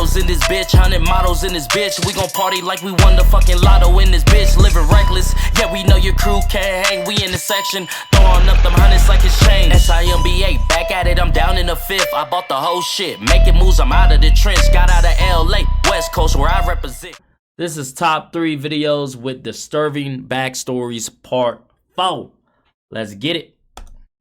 bottles in this bitch, 100 models in this bitch. We gon' party like we won the fucking lotto in this bitch. Living reckless, yeah, we know your crew can't hang. We in the section, throwing up them hundreds like it's change. SIMBA, back at it, I'm down in the fifth. I bought the whole shit, making moves, I'm out of the trench. Got out of LA, West Coast, where I represent. This is top 3 videos with disturbing backstories part 4. Let's get it.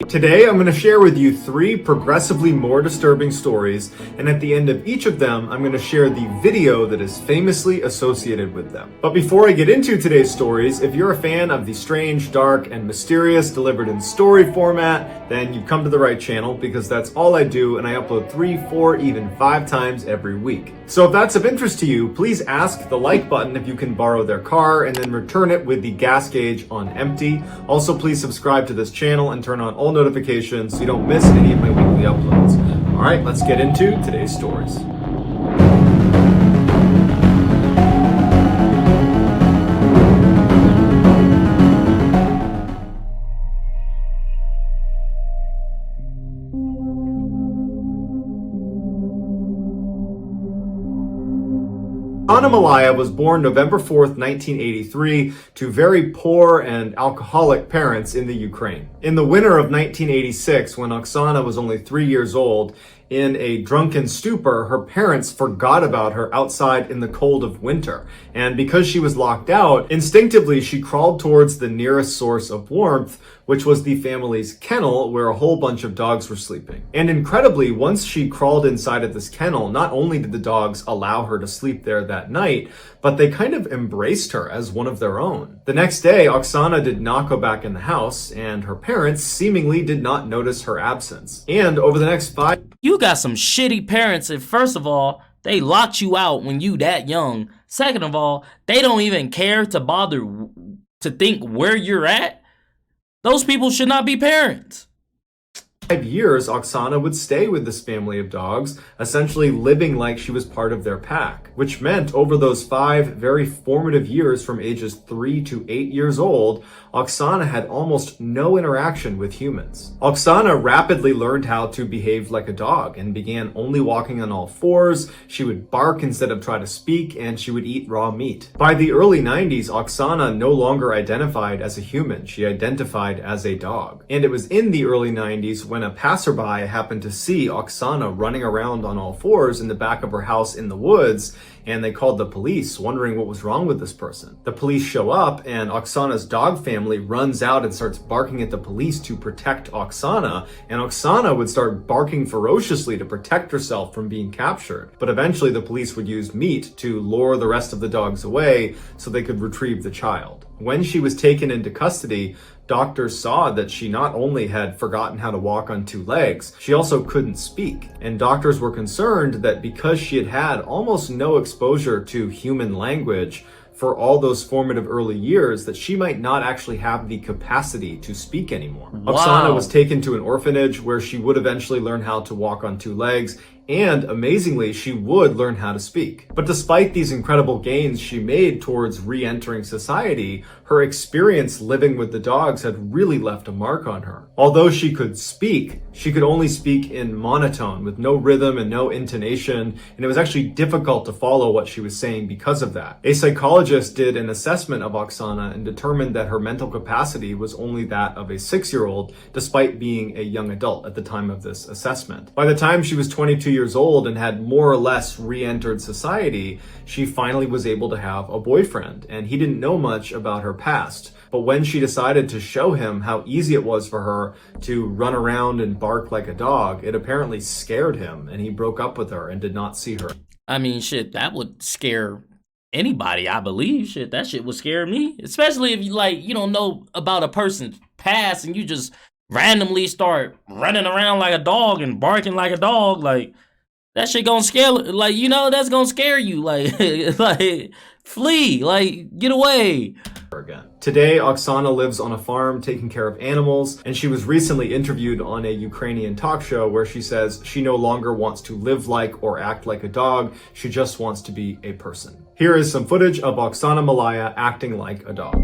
Today, I'm going to share with you 3 progressively more disturbing stories, and at the end of each of them, I'm going to share the video that is famously associated with them. But before I get into today's stories, if you're a fan of the strange, dark, and mysterious delivered in story format, then you've come to the right channel, because that's all I do, and I upload 3, 4, even 5 times every week. So if that's of interest to you, please ask the like button if you can borrow their car, and then return it with the gas gauge on empty. Also, please subscribe to this channel and turn on all notifications so you don't miss any of my weekly uploads. All right, let's get into today's stories. Oksana Malaya was born November 4th, 1983, to very poor and alcoholic parents in the Ukraine. In the winter of 1986, when Oksana was only 3 years old, in a drunken stupor, her parents forgot about her outside in the cold of winter. And because she was locked out, instinctively she crawled towards the nearest source of warmth, which was the family's kennel, where a whole bunch of dogs were sleeping. And incredibly, once she crawled inside of this kennel, not only did the dogs allow her to sleep there that night, but they kind of embraced her as one of their own. The next day, Oksana did not go back in the house, and her parents seemingly did not notice her absence. And over the next 5 You got some shitty parents if, first of all, they locked you out when you that young. Second of all, they don't even care to bother to think where you're at. Those people should not be parents. 5 years, Oksana would stay with this family of dogs, essentially living like she was part of their pack, which meant over those 5 very formative years from ages 3 to 8 years old, Oksana had almost no interaction with humans. Oksana rapidly learned how to behave like a dog and began only walking on all 4s. She would bark instead of try to speak, and she would eat raw meat. By the early 90s, Oksana no longer identified as a human. She identified as a dog. And it was in the early 90s when a passerby happened to see Oksana running around on all 4s in the back of her house in the woods, and they called the police, wondering what was wrong with this person. The police show up, and Oksana's dog family runs out and starts barking at the police to protect Oksana, and Oksana would start barking ferociously to protect herself from being captured. But eventually the police would use meat to lure the rest of the dogs away so they could retrieve the child. When she was taken into custody, doctors saw that she not only had forgotten how to walk on 2 legs, she also couldn't speak. And doctors were concerned that because she had had almost no exposure to human language for all those formative early years, that she might not actually have the capacity to speak anymore. Wow. Oksana was taken to an orphanage where she would eventually learn how to walk on 2 legs, and amazingly, she would learn how to speak. But despite these incredible gains she made towards re-entering society, her experience living with the dogs had really left a mark on her. Although she could speak, she could only speak in monotone with no rhythm and no intonation, and it was actually difficult to follow what she was saying because of that. A psychologist did an assessment of Oksana and determined that her mental capacity was only that of a 6-year-old, despite being a young adult at the time of this assessment. By the time she was 22 years old and had more or less re-entered society, she finally was able to have a boyfriend, and he didn't know much about her past. But when she decided to show him how easy it was for her to run around and bark like a dog, it apparently scared him, and he broke up with her and did not see her. I mean, shit, that would scare anybody, I believe. Shit, that shit would scare me. Especially if you don't know about a person's past and you just randomly start running around like a dog and barking like a dog. Like, that shit gonna scare, that's gonna scare you. Like, flee, get away. Again. Today, Oksana lives on a farm taking care of animals, and she was recently interviewed on a Ukrainian talk show where she says she no longer wants to live like or act like a dog, she just wants to be a person. Here is some footage of Oksana Malaya acting like a dog.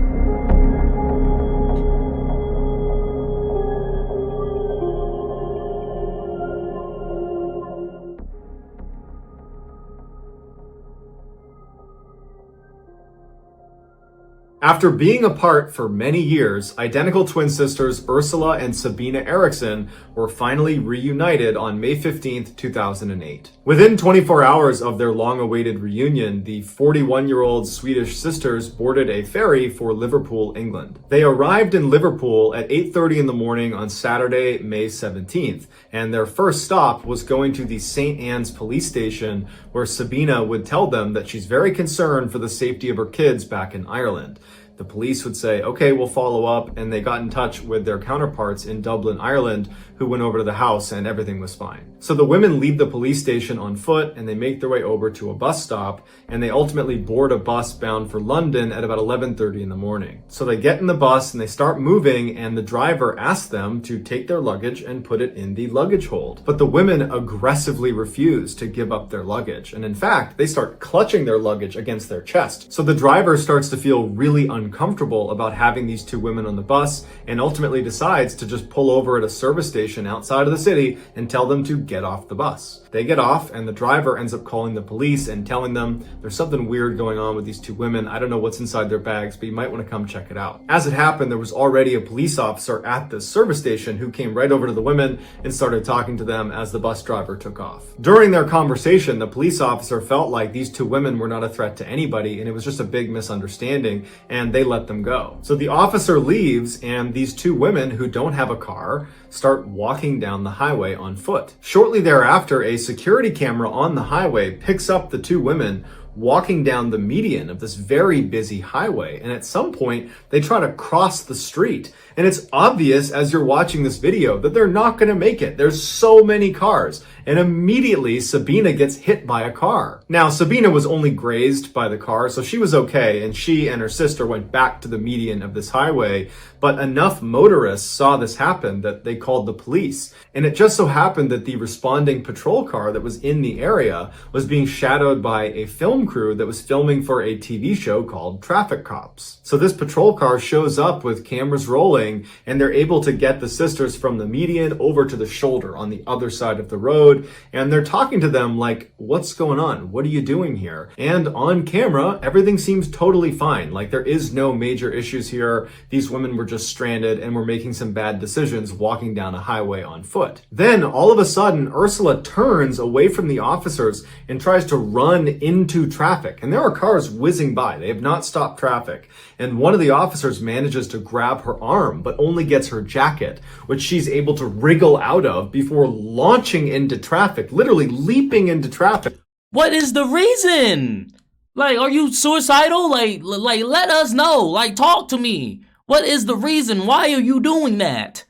After being apart for many years, identical twin sisters Ursula and Sabina Eriksson were finally reunited on May 15th, 2008. Within 24 hours of their long-awaited reunion, the 41-year-old Swedish sisters boarded a ferry for Liverpool, England. They arrived in Liverpool at 8:30 in the morning on Saturday, May 17th, and their first stop was going to the St. Anne's police station, where Sabina would tell them that she's very concerned for the safety of her kids back in Ireland. The police would say, okay, we'll follow up, and they got in touch with their counterparts in Dublin, Ireland, who went over to the house and everything was fine. So the women leave the police station on foot and they make their way over to a bus stop, and they ultimately board a bus bound for London at about 11:30 in the morning. So they get in the bus and they start moving, and the driver asks them to take their luggage and put it in the luggage hold. But the women aggressively refuse to give up their luggage. And in fact, they start clutching their luggage against their chest. So the driver starts to feel really uncomfortable about having these two women on the bus, and ultimately decides to just pull over at a service station outside of the city and tell them to get off the bus. They get off, and the driver ends up calling the police and telling them there's something weird going on with these two women. I don't know what's inside their bags, but you might want to come check it out. As it happened, there was already a police officer at the service station who came right over to the women and started talking to them as the bus driver took off. During their conversation, the police officer felt like these two women were not a threat to anybody, and it was just a big misunderstanding, and they let them go. So the officer leaves, and these two women who don't have a car start walking down the highway on foot. Shortly thereafter, a security camera on the highway picks up the two women walking down the median of this very busy highway. And at some point, they try to cross the street. And it's obvious as you're watching this video that they're not going to make it. There's so many cars. And immediately, Sabina gets hit by a car. Now, Sabina was only grazed by the car, so she was okay. And she and her sister went back to the median of this highway. But enough motorists saw this happen that they called the police. And it just so happened that the responding patrol car that was in the area was being shadowed by a film crew that was filming for a TV show called Traffic Cops. So this patrol car shows up with cameras rolling, and they're able to get the sisters from the median over to the shoulder on the other side of the road. And they're talking to them like, what's going on? What are you doing here? And on camera, everything seems totally fine. Like, there is no major issues here. These women were just stranded and were making some bad decisions walking down a highway on foot. Then all of a sudden, Ursula turns away from the officers and tries to run into traffic. And there are cars whizzing by. They have not stopped traffic. And one of the officers manages to grab her arm, but only gets her jacket, which she's able to wriggle out of before launching into traffic, literally leaping into traffic. What is the reason? Like, are you suicidal? Like, let us know. Like, talk to me. What is the reason? Why are you doing that?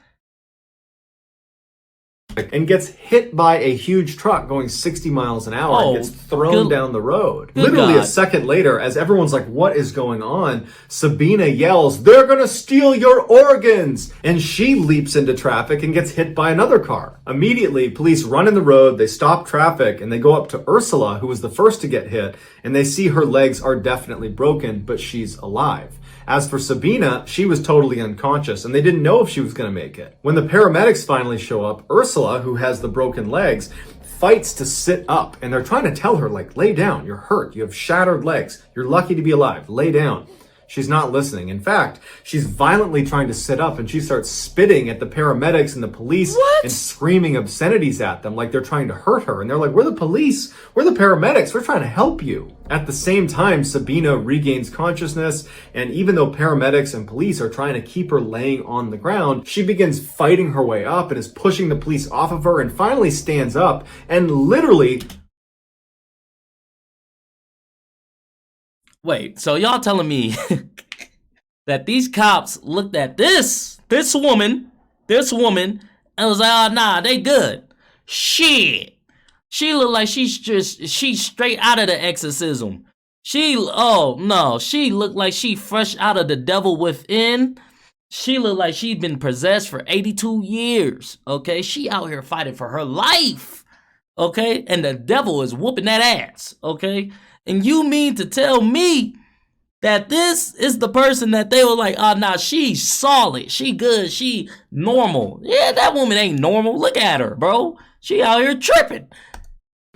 And gets hit by a huge truck going 60 miles an hour and gets thrown down the road. Literally a second later, as everyone's like, what is going on? Sabina yells, they're gonna steal your organs! And she leaps into traffic and gets hit by another car. Immediately, police run in the road, they stop traffic, and they go up to Ursula, who was the first to get hit, and they see her legs are definitely broken, but she's alive. As for Sabina, she was totally unconscious, and they didn't know if she was going to make it. When the paramedics finally show up, Ursula, who has the broken legs, fights to sit up, and they're trying to tell her, like, lay down, you're hurt, you have shattered legs, you're lucky to be alive, lay down. She's not listening. In fact, she's violently trying to sit up, and she starts spitting at the paramedics and the police and screaming obscenities at them like they're trying to hurt her. And they're like, we're the police, we're the paramedics, we're trying to help you. At the same time, Sabina regains consciousness, and even though paramedics and police are trying to keep her laying on the ground, she begins fighting her way up and is pushing the police off of her and finally stands up and literally... Wait, so y'all telling me that these cops looked at this woman, and was like, oh, nah, they good. Shit. She looked like she's straight out of the exorcism. She looked like she fresh out of the devil within. She looked like she'd been possessed for 82 years, okay? She out here fighting for her life, okay? And the devil is whooping that ass, okay? And you mean to tell me that this is the person that they were like, oh, nah, she's solid, she good, she normal. Yeah, that woman ain't normal. Look at her, bro. She out here tripping.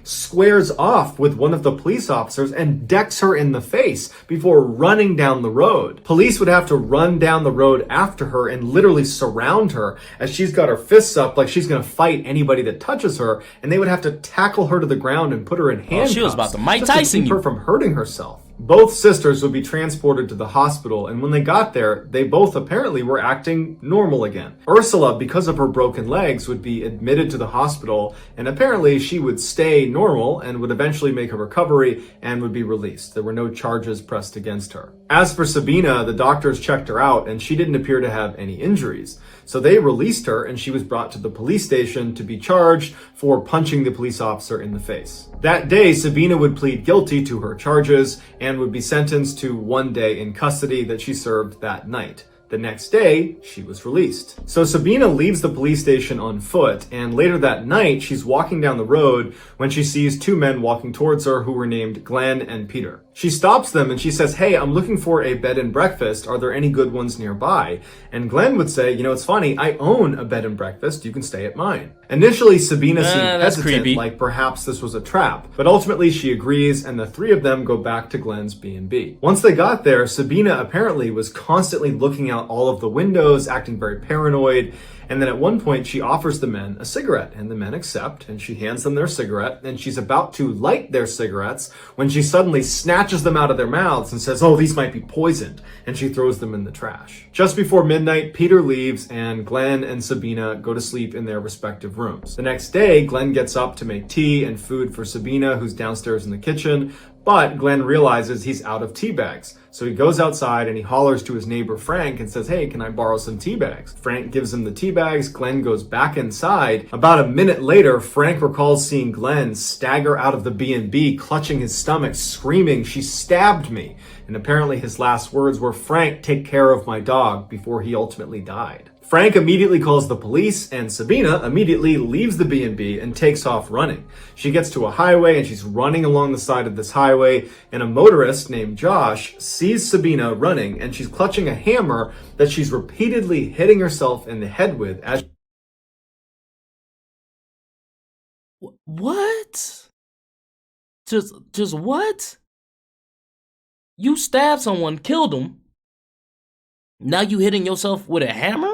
squares off with one of the police officers and decks her in the face before running down the road. Police would have to run down the road after her and literally surround her as she's got her fists up like she's going to fight anybody that touches her, and they would have to tackle her to the ground and put her in handcuffs. She was about to Mike just Tyson to keep her from hurting herself. Both sisters would be transported to the hospital, and when they got there, they both apparently were acting normal again. Ursula, because of her broken legs, would be admitted to the hospital, and apparently she would stay normal and would eventually make a recovery and would be released. There were no charges pressed against her. As for Sabina, the doctors checked her out, and she didn't appear to have any injuries. So they released her, and she was brought to the police station to be charged for punching the police officer in the face. That day, Sabina would plead guilty to her charges and would be sentenced to 1 day in custody that she served that night. The next day, she was released. So Sabina leaves the police station on foot, and later that night, she's walking down the road when she sees two men walking towards her who were named Glenn and Peter. She stops them and she says, "Hey, I'm looking for a bed and breakfast. Are there any good ones nearby?" And Glenn would say, "You know, it's funny, I own a bed and breakfast. You can stay at mine." Initially, Sabina seemed hesitant, like perhaps this was a trap, but ultimately she agrees, and the three of them go back to Glenn's B&B. Once they got there, Sabina apparently was constantly looking out all of the windows, acting very paranoid, and then at one point she offers the men a cigarette, and the men accept, and she hands them their cigarette, and she's about to light their cigarettes when she suddenly snatches them out of their mouths and says, "Oh, these might be poisoned," and she throws them in the trash. Just before midnight, Peter leaves, and Glenn and Sabina go to sleep in their respective rooms. The next day, Glenn gets up to make tea and food for Sabina, who's downstairs in the kitchen, but Glenn realizes he's out of tea bags. So he goes outside and he hollers to his neighbor Frank and says, "Hey, can I borrow some tea bags?" Frank gives him the tea bags. Glenn goes back inside. About a minute later, Frank recalls seeing Glenn stagger out of the B&B, clutching his stomach, screaming, "She stabbed me." And apparently his last words were, "Frank, take care of my dog," before he ultimately died. Frank immediately calls the police, and Sabina immediately leaves the B&B and takes off running. She gets to a highway and she's running along the side of this highway, and a motorist named Josh sees Sabina running, and she's clutching a hammer that she's repeatedly hitting herself in the head with as What? Just what? You stabbed someone, killed them. Now you hitting yourself with a hammer?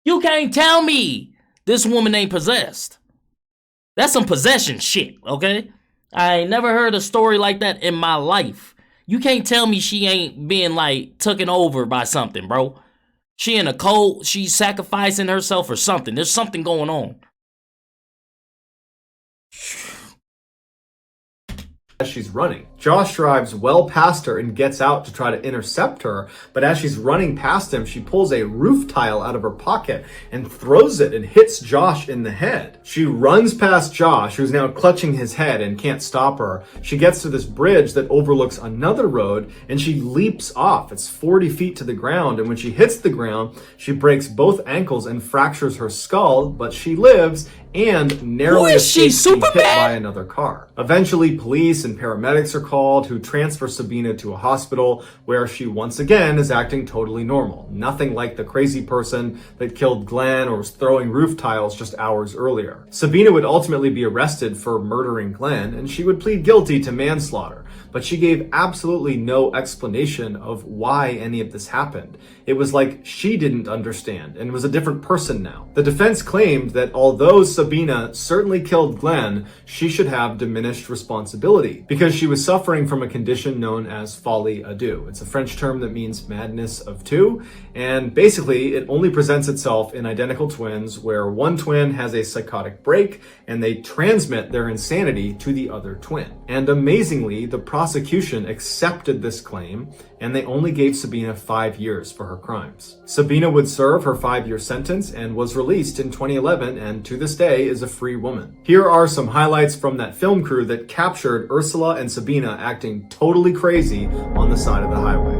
You can't tell me this woman ain't possessed. That's some possession shit, okay? I ain't never heard a story like that in my life. You can't tell me she ain't being like taken over by something, bro. She in a cult, she's sacrificing herself or something. There's something going on. as she's running. Josh drives well past her and gets out to try to intercept her, but as she's running past him, she pulls a roof tile out of her pocket and throws it and hits Josh in the head. She runs past Josh, who's now clutching his head and can't stop her. She gets to this bridge that overlooks another road and she leaps off. It's 40 feet to the ground, and when she hits the ground, she breaks both ankles and fractures her skull, but she lives and narrowly escapes being hit by another car. Eventually, police and paramedics are called, who transfer Sabina to a hospital where she once again is acting totally normal. Nothing like the crazy person that killed Glenn or was throwing roof tiles just hours earlier. Sabina would ultimately be arrested for murdering Glenn, and she would plead guilty to manslaughter, but she gave absolutely no explanation of why any of this happened. It was like she didn't understand and was a different person now. The defense claimed that although Sabina certainly killed Glenn, she should have diminished responsibility because she was suffering from a condition known as folie à deux. It's a French term that means madness of two, and basically it only presents itself in identical twins where one twin has a psychotic break and they transmit their insanity to the other twin. And amazingly, the prosecution accepted this claim, and they only gave Sabina 5 years for her crimes. Sabina would serve her 5-year sentence and was released in 2011, and to this day is a free woman. Here are some highlights from that film crew that captured Ursula and Sabina acting totally crazy on the side of the highway.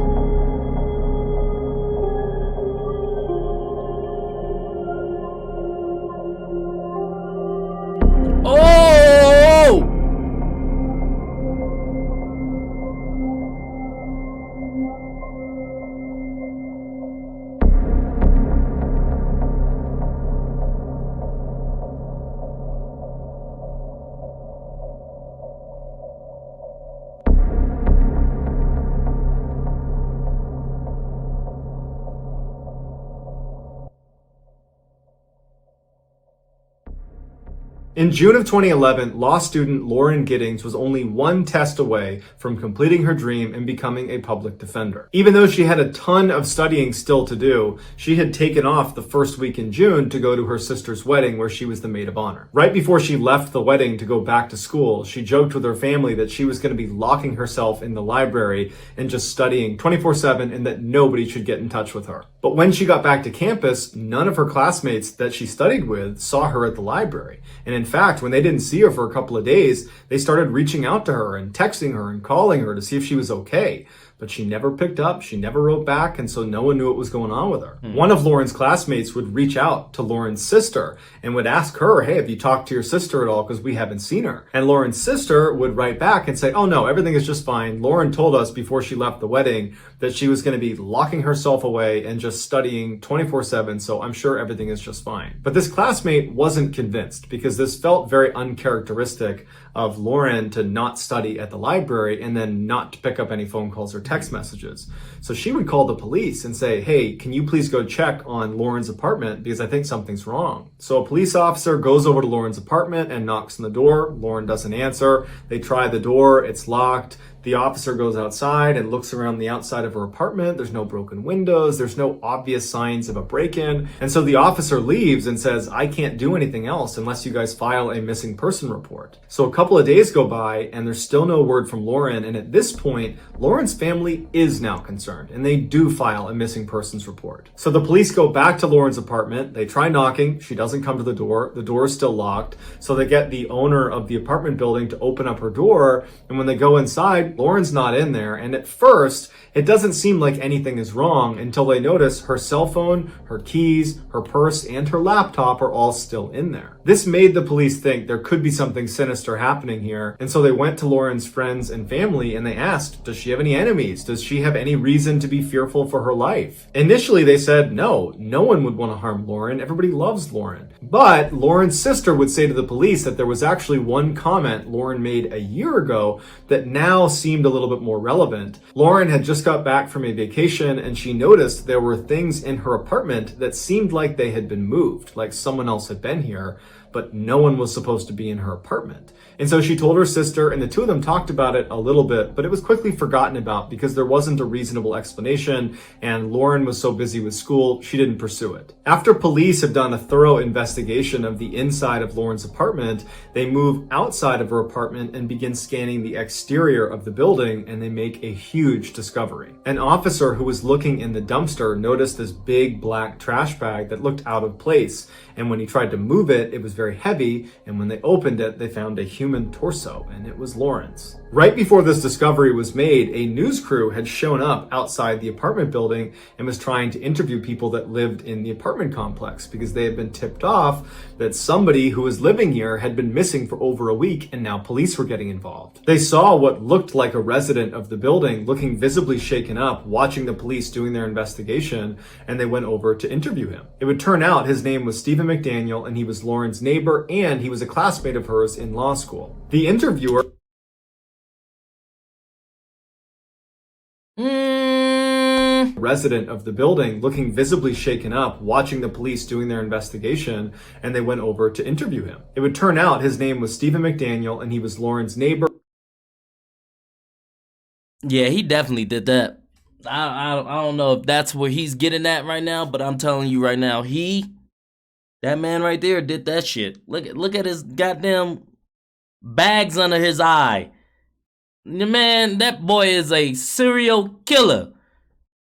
In June of 2011, law student Lauren Giddings was only one test away from completing her dream and becoming a public defender. Even though she had a ton of studying still to do, she had taken off the first week in June to go to her sister's wedding where she was the maid of honor. Right before she left the wedding to go back to school, she joked with her family that she was going to be locking herself in the library and just studying 24/7 and that nobody should get in touch with her. But when she got back to campus, none of her classmates that she studied with saw her at the library. And in fact, when they didn't see her for a couple of days, they started reaching out to her and texting her and calling her to see if she was okay. But she never picked up, she never wrote back, and so no one knew what was going on with her. One of Lauren's classmates would reach out to Lauren's sister and would ask her, hey, have you talked to your sister at all? Because we haven't seen her. And Lauren's sister would write back and say, oh no, everything is just fine. Lauren told us before she left the wedding that she was going to be locking herself away and just studying 24/7, so I'm sure everything is just fine. But this classmate wasn't convinced because this felt very uncharacteristic of Lauren to not study at the library and then not to pick up any phone calls or text messages. So she would call the police and say, hey, can you please go check on Lauren's apartment because I think something's wrong. So a police officer goes over to Lauren's apartment and knocks on the door. Lauren doesn't answer. They try the door, it's locked. The officer goes outside and looks around the outside of her apartment. There's no broken windows. There's no obvious signs of a break-in. And so the officer leaves and says, I can't do anything else unless you guys file a missing person report. So a couple of days go by and there's still no word from Lauren. And at this point, Lauren's family is now concerned and they do file a missing persons report. So the police go back to Lauren's apartment. They try knocking. She doesn't come to the door. The door is still locked. So they get the owner of the apartment building to open up her door. And when they go inside, Lauren's not in there, and at first, it doesn't seem like anything is wrong until they notice her cell phone, her keys, her purse, and her laptop are all still in there. This made the police think there could be something sinister happening here, and so they went to Lauren's friends and family and they asked, does she have any enemies? Does she have any reason to be fearful for her life? Initially, they said no one would want to harm Lauren. Everybody loves Lauren. But Lauren's sister would say to the police that there was actually one comment Lauren made a year ago that now seemed a little bit more relevant. Lauren had just got back from a vacation and she noticed there were things in her apartment that seemed like they had been moved, like someone else had been here, but no one was supposed to be in her apartment. And so she told her sister, and the two of them talked about it a little bit, but it was quickly forgotten about because there wasn't a reasonable explanation, and Lauren was so busy with school, she didn't pursue it. After police have done a thorough investigation of the inside of Lauren's apartment, they move outside of her apartment and begin scanning the exterior of the building, and they make a huge discovery. An officer who was looking in the dumpster noticed this big black trash bag that looked out of place, and when he tried to move it, it was very heavy, and when they opened it, they found a human torso, and it was Lauren's. Right before this discovery was made, a news crew had shown up outside the apartment building and was trying to interview people that lived in the apartment complex because they had been tipped off that somebody who was living here had been missing for over a week and now police were getting involved. They saw what looked like a resident of the building looking visibly shaken up, watching the police doing their investigation, and they went over to interview him. It would turn out his name was Stephen McDaniel and he was Lauren's neighbor and he was a classmate of hers in law school. The interviewer resident of the building looking visibly shaken up, watching the police doing their investigation, and they went over to interview him. It would turn out his name was Stephen McDaniel and he was Lauren's neighbor. Yeah, he definitely did that. I don't know if that's where he's getting at right now, but I'm telling you right now, that man right there did that shit. Look at his goddamn bags under his eye. Man, that boy is a serial killer.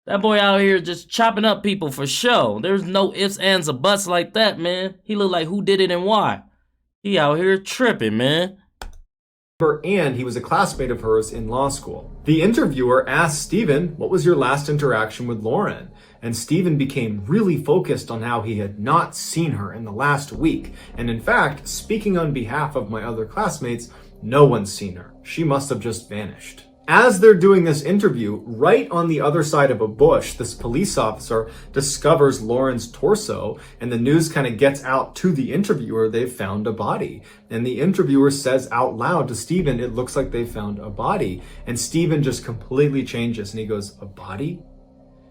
That boy out here just chopping up people for show. There's no ifs, ands, or buts like that, man. He look like who did it and why. He out here tripping, man. And he was a classmate of hers in law school. The interviewer asked Stephen, what was your last interaction with Lauren? And Stephen became really focused on how he had not seen her in the last week. And in fact, speaking on behalf of my other classmates, no one's seen her. She must have just vanished. As they're doing this interview, right on the other side of a bush, this police officer discovers Lauren's torso, and the news kind of gets out to the interviewer they've found a body. And the interviewer says out loud to Stephen, it looks like they found a body. And Stephen just completely changes and he goes, a body?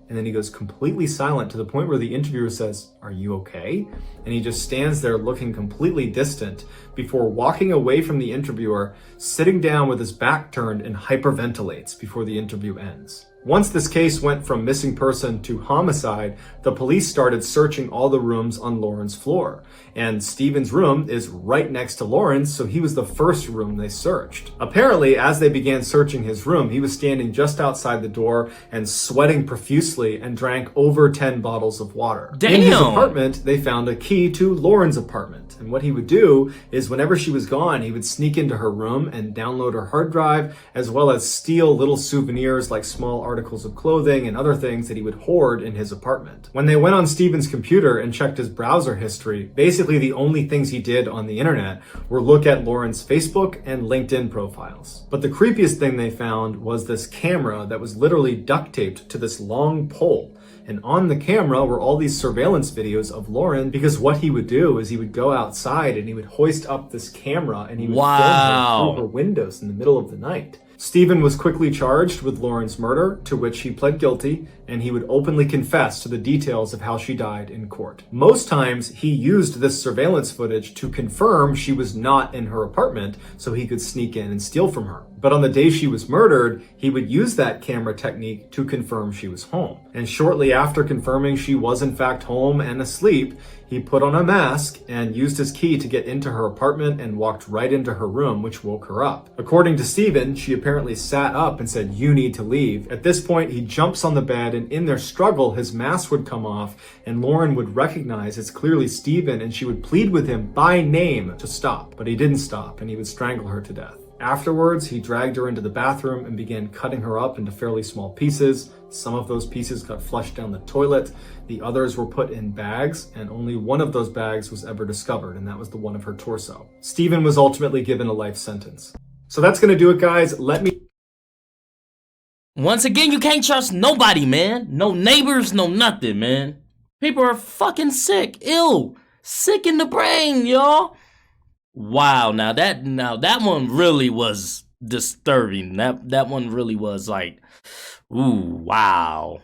and then he goes completely silent to the point where the interviewer says, "Are you okay?" And he just stands there looking completely distant before walking away from the interviewer, sitting down with his back turned and hyperventilates before the interview ends. Once this case went from missing person to homicide, the police started searching all the rooms on Lauren's floor. And Steven's room is right next to Lauren's, so he was the first room they searched. Apparently, as they began searching his room, he was standing just outside the door and sweating profusely and drank over 10 bottles of water. Damn! In his apartment, they found a key to Lauren's apartment. And what he would do is whenever she was gone, he would sneak into her room and download her hard drive, as well as steal little souvenirs like small articles of clothing and other things that he would hoard in his apartment. When they went on Steven's computer and checked his browser history, basically the only things he did on the internet were look at Lauren's Facebook and LinkedIn profiles. But the creepiest thing they found was this camera that was literally duct taped to this long pole. And on the camera were all these surveillance videos of Lauren, because what he would do is he would go outside and he would hoist up this camera and he would film her through her windows in the middle of the night. Steven was quickly charged with Lauren's murder, to which he pled guilty, and he would openly confess to the details of how she died in court. Most times, he used this surveillance footage to confirm she was not in her apartment so he could sneak in and steal from her. But on the day she was murdered, he would use that camera technique to confirm she was home. And shortly after confirming she was in fact home and asleep, he put on a mask and used his key to get into her apartment and walked right into her room, which woke her up. According to Steven, she apparently sat up and said, "You need to leave." At this point, he jumps on the bed, and in their struggle, his mask would come off, and Lauren would recognize it's clearly Steven, and she would plead with him by name to stop. But he didn't stop, and he would strangle her to death. Afterwards, he dragged her into the bathroom and began cutting her up into fairly small pieces. Some of those pieces got flushed down the toilet. The others were put in bags, and only one of those bags was ever discovered, and that was the one of her torso. Steven was ultimately given a life sentence. So that's gonna do it, guys. Once again, you can't trust nobody, man. No neighbors, no nothing, man. People are fucking sick, ill, sick in the brain, y'all. Wow, now that one really was disturbing. That one really was like, ooh, wow.